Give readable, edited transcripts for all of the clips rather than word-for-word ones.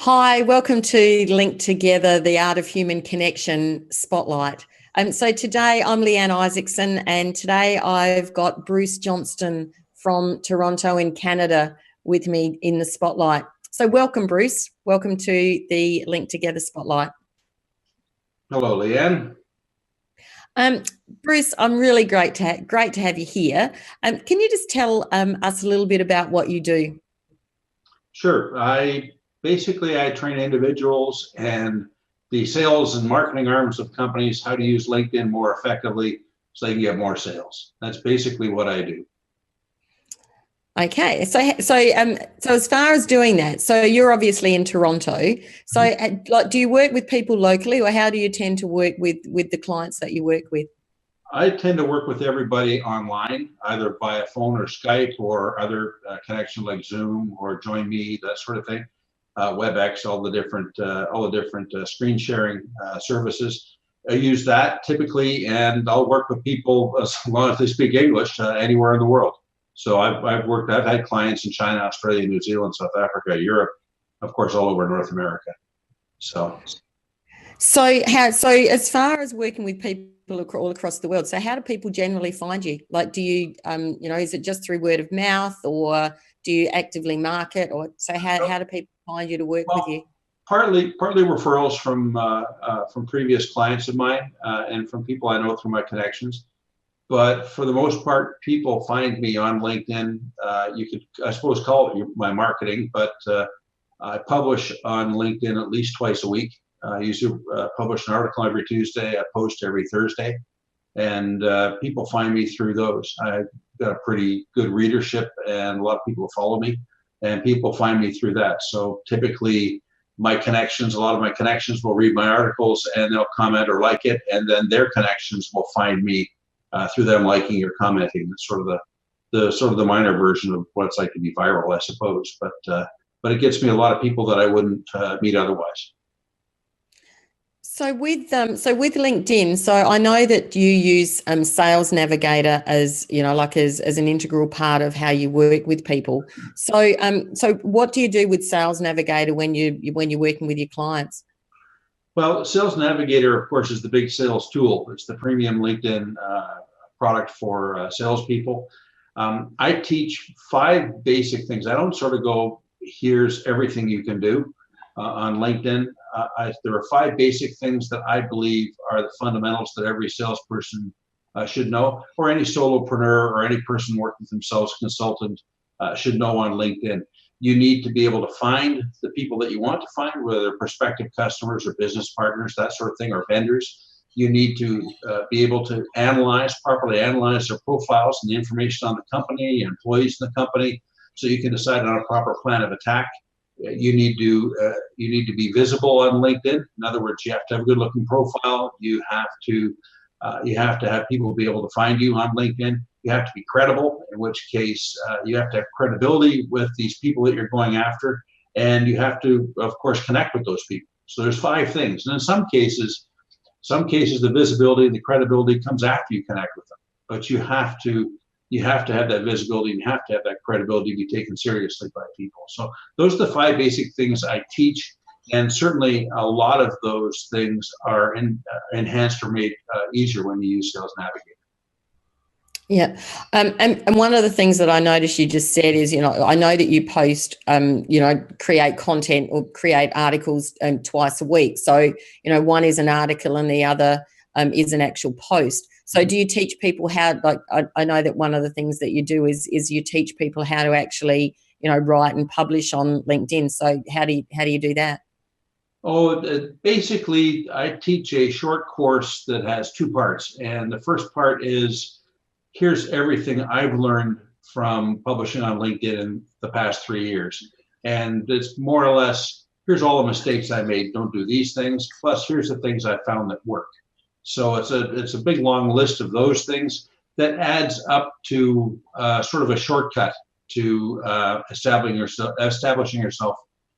Hi, welcome to Link Together, the Art of Human Connection Spotlight. So today I'm Leanne Isaacson, and today I've got Bruce Johnston from Toronto in Canada with me in the Spotlight. So welcome, Bruce. Welcome to the Link Together Spotlight. Hello, Leanne. Bruce, I'm really great to have you here. Can you just tell us a little bit about what you do? Sure. Basically, I train individuals and the sales and marketing arms of companies how to use LinkedIn more effectively so they can get more sales. That's basically what I do. Okay, so as far as doing that, so you're obviously in Toronto. So, do you work with people locally, or how do you tend to work with the clients that you work with? I tend to work with everybody online, either via phone or Skype or other connection like Zoom or Join Me, that sort of thing. WebEx, all the different screen sharing services. I use that typically, and I'll work with people as long as they speak English anywhere in the world. So I've had clients in China, Australia, New Zealand, South Africa, Europe, of course, all over North America. So as far as working with people all across the world, so how do people generally find you? Like, do you, is it just through word of mouth, or do you actively market, or so how do people find you to work with you? Partly referrals from previous clients of mine and from people I know through my connections. But for the most part, people find me on LinkedIn. You could, I suppose, call it my marketing, but I publish on LinkedIn at least twice a week. I usually publish an article every Tuesday. I post every Thursday, and people find me through those. I've got a pretty good readership, and a lot of people follow me, and people find me through that. So typically, a lot of my connections will read my articles, and they'll comment or like it, and then their connections will find me through them liking or commenting. It's sort of the minor version of what it's like to be viral, I suppose. But it gets me a lot of people that I wouldn't meet otherwise. So with LinkedIn, so I know that you use Sales Navigator as as an integral part of how you work with people. So what do you do with Sales Navigator when you're working with your clients? Well, Sales Navigator, of course, is the big sales tool. It's the premium LinkedIn product for salespeople. I teach 5 basic things. I don't sort of go, here's everything you can do on LinkedIn. There are 5 basic things that I believe are the fundamentals that every salesperson should know, or any solopreneur or any person working with themselves, consultant, should know on LinkedIn. You need to be able to find the people that you want to find, whether they're prospective customers or business partners, that sort of thing, or vendors. You need to be able to properly analyze their profiles and the information on the company, employees in the company, so you can decide on a proper plan of attack. You need to be visible on LinkedIn. In other words, you have to have a good-looking profile. You have to have people be able to find you on LinkedIn. You have to be credible, in which case you have to have credibility with these people that you're going after, and you have to, of course, connect with those people. So there's 5 things, and in some cases, the visibility and the credibility comes after you connect with them. But you have to have that visibility, and you have to have that credibility to be taken seriously by people. So those are the 5 basic things I teach, and certainly a lot of those things are enhanced or made easier when you use Sales Navigator. Yeah. And one of the things that I noticed you just said is, I know that you post, create content or create articles twice a week. So, one is an article and the other is an actual post. So do you teach people how, I know that one of the things that you do is you teach people how to actually, write and publish on LinkedIn. So how do you do that? Basically, I teach a short course that has 2 parts. And the first part is, here's everything I've learned from publishing on LinkedIn in the past 3 years. And it's more or less, here's all the mistakes I made, don't do these things, plus here's the things I found that work. So it's a big long list of those things that adds up to sort of a shortcut to establishing yourself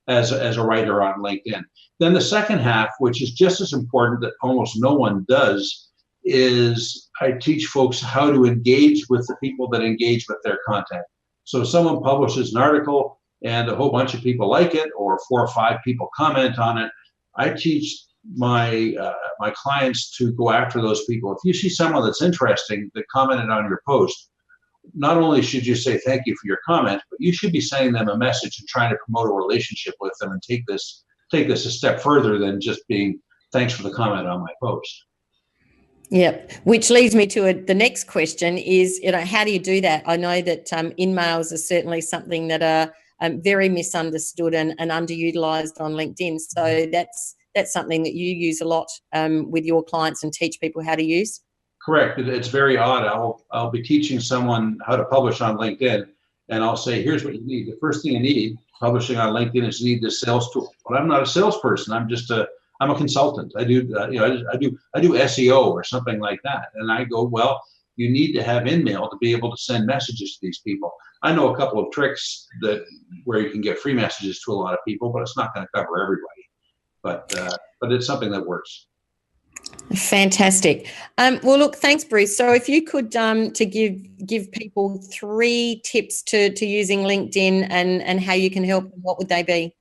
as a writer on LinkedIn. Then the second half, which is just as important that almost no one does, is I teach folks how to engage with the people that engage with their content. So if someone publishes an article and a whole bunch of people like it, or 4 or 5 people comment on it, I teach my my clients to go after those people. If you see someone that's interesting that commented on your post, not only should you say thank you for your comment, but you should be sending them a message and trying to promote a relationship with them and take this a step further than just being thanks for the comment on my post. Yep. Which leads me to the next question is, how do you do that? I know that in-mails are certainly something that are very misunderstood and underutilized on LinkedIn. So that's something that you use a lot with your clients and teach people how to use. Correct. It's very odd. I'll be teaching someone how to publish on LinkedIn, and I'll say, here's what you need. The first thing you need publishing on LinkedIn is you need this sales tool. But I'm not a salesperson. I'm a consultant. I do SEO or something like that. And I go, well, you need to have InMail to be able to send messages to these people. I know a couple of tricks where you can get free messages to a lot of people, but it's not going to cover everybody. But it's something that works. Fantastic. Well, look, thanks, Bruce. So if you could to give people 3 tips to using LinkedIn and how you can help them, what would they be?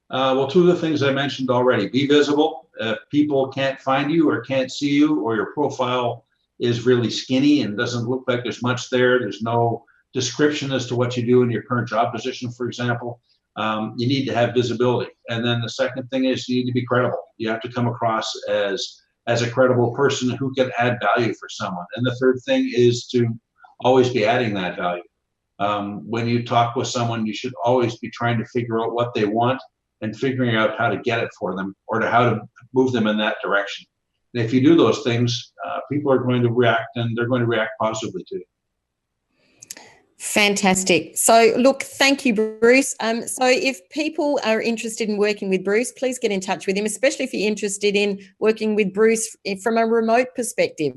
Well, 2 of the things I mentioned already. Be visible. If people can't find you or can't see you, or your profile is really skinny and doesn't look like there's much there, there's no description as to what you do in your current job position, for example, you need to have visibility. And then the second thing is you need to be credible. You have to come across as a credible person who can add value for someone. And the third thing is to always be adding that value. When you talk with someone, you should always be trying to figure out what they want and figuring out how to get it for them, or how to move them in that direction. And if you do those things, people are going to react, and they're going to react positively to you. Fantastic. So look, thank you, Bruce. So if people are interested in working with Bruce, please get in touch with him, especially if you're interested in working with Bruce from a remote perspective,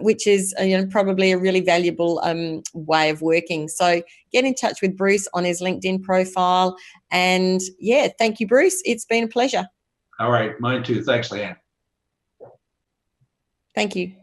which is probably a really valuable way of working. So get in touch with Bruce on his LinkedIn profile. And yeah, thank you, Bruce. It's been a pleasure. All right. Mine too. Thanks, Leanne. Thank you.